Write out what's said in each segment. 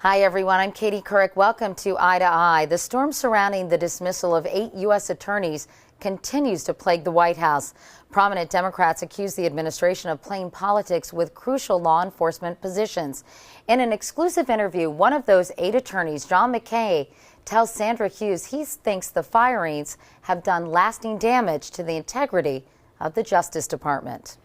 Hi, everyone. I'm Katie Couric. Welcome to Eye to Eye. The storm surrounding the dismissal of 8 U.S. attorneys continues to plague the White House. Prominent Democrats accuse the administration of playing politics with crucial law enforcement positions. In an exclusive interview, one of those 8 attorneys, John McKay, tells Sandra Hughes he thinks the firings have done lasting damage to the integrity of the Justice Department.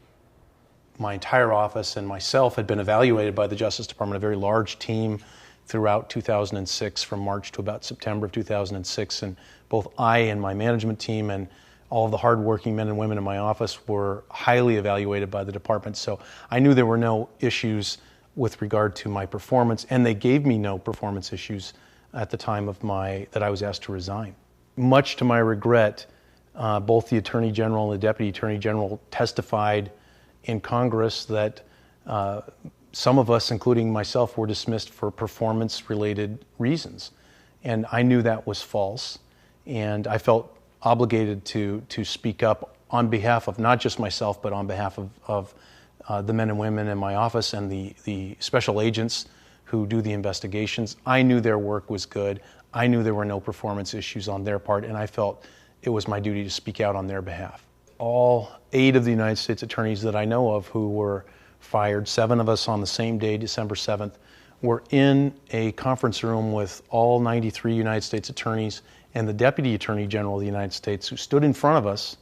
My entire office and myself had been evaluated by the Justice Department, a very large team throughout 2006, from March to about September of 2006. And both I and my management team and all of the hardworking men and women in my office were highly evaluated by the department. So I knew there were no issues with regard to my performance, and they gave me no performance issues at the time of that I was asked to resign. Much to my regret, both the Attorney General and the Deputy Attorney General testified in Congress that some of us, including myself, were dismissed for performance-related reasons. And I knew that was false, and I felt obligated to speak up on behalf of not just myself, but on behalf of the men and women in my office and the special agents who do the investigations. I knew their work was good. I knew there were no performance issues on their part, and I felt it was my duty to speak out on their behalf. All 8 of the United States attorneys that I know of who were fired, 7 of us on the same day, December 7th, were in a conference room with all 93 United States attorneys and the Deputy Attorney General of the United States, who stood in front of us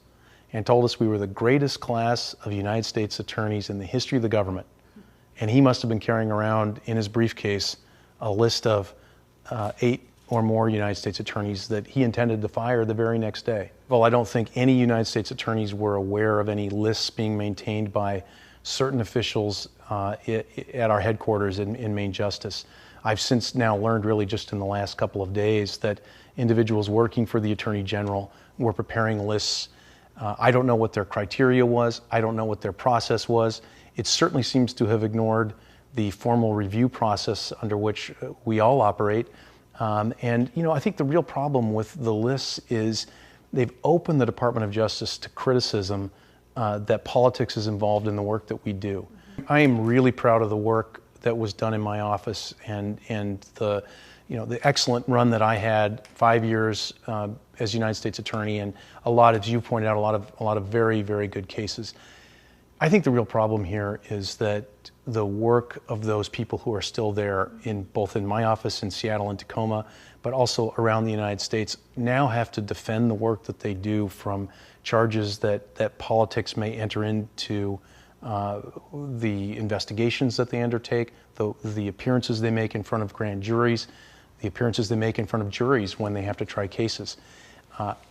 and told us we were the greatest class of United States attorneys in the history of the government. And he must have been carrying around in his briefcase a list of 8 or more United States attorneys that he intended to fire the very next day. Well, I don't think any United States attorneys were aware of any lists being maintained by certain officials at our headquarters in Main Justice. I've since now learned, really just in the last couple of days, that individuals working for the Attorney General were preparing lists. I don't know what their criteria was. I don't know what their process was. It certainly seems to have ignored the formal review process under which we all operate. And, I think the real problem with the lists is they've opened the Department of Justice to criticism that politics is involved in the work that we do. I am really proud of the work that was done in my office and the excellent run that I had, 5 years as United States Attorney, and a lot, as you pointed out, a lot of very, very good cases. I think the real problem here is that the work of those people who are still there, both in my office in Seattle and Tacoma, but also around the United States, now have to defend the work that they do from charges that politics may enter into the investigations that they undertake, the appearances they make in front of grand juries, the appearances they make in front of juries when they have to try cases.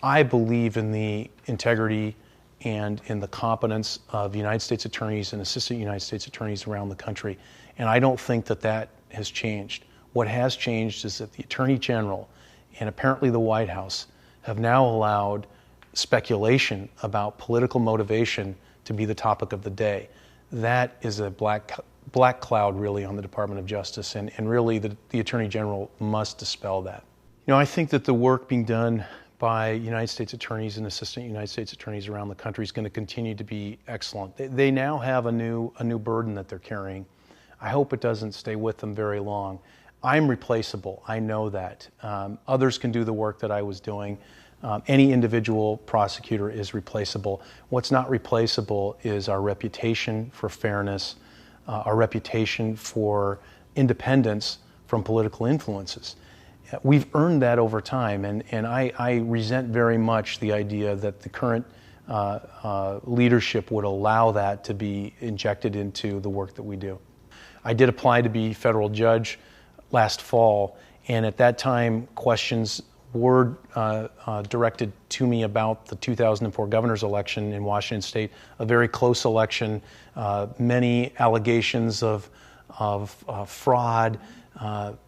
I believe in the integrity and in the competence of United States attorneys and assistant United States attorneys around the country. And I don't think that has changed. What has changed is that the Attorney General and apparently the White House have now allowed speculation about political motivation to be the topic of the day. That is a black cloud really on the Department of Justice, and really the Attorney General must dispel that. I think that the work being done by United States attorneys and assistant United States attorneys around the country is going to continue to be excellent. They now have a new burden that they're carrying. I hope it doesn't stay with them very long. I'm replaceable. I know that. Others can do the work that I was doing. Any individual prosecutor is replaceable. What's not replaceable is our reputation for fairness, our reputation for independence from political influences. We've earned that over time, and I resent very much the idea that the current leadership would allow that to be injected into the work that we do. I did apply to be federal judge last fall, and at that time questions were directed to me about the 2004 governor's election in Washington State, a very close election, many allegations of fraud.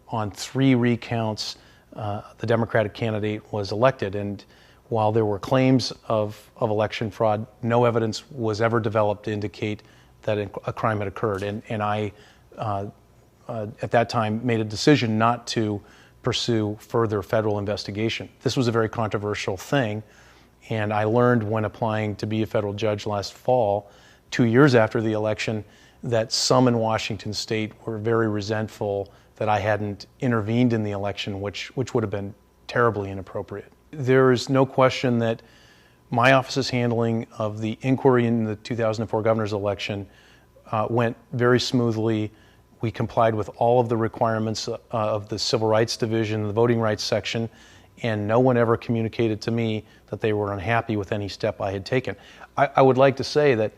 On 3 recounts, the Democratic candidate was elected, and while there were claims of election fraud, no evidence was ever developed to indicate that a crime had occurred. And I, at that time, made a decision not to pursue further federal investigation. This was a very controversial thing, and I learned when applying to be a federal judge last fall, 2 years after the election, that some in Washington State were very resentful that I hadn't intervened in the election, which would have been terribly inappropriate. There is no question that my office's handling of the inquiry in the 2004 governor's election went very smoothly. We complied with all of the requirements of the Civil Rights Division, the Voting Rights Section, and no one ever communicated to me that they were unhappy with any step I had taken. I would like to say that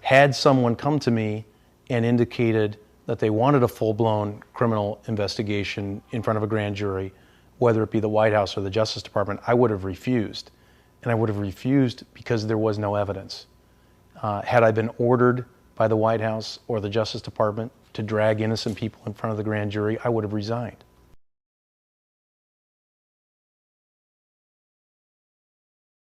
had someone come to me and indicated that they wanted a full-blown criminal investigation in front of a grand jury, whether it be the White House or the Justice Department, I would have refused. And I would have refused because there was no evidence. Had I been ordered by the White House or the Justice Department to drag innocent people in front of the grand jury, I would have resigned.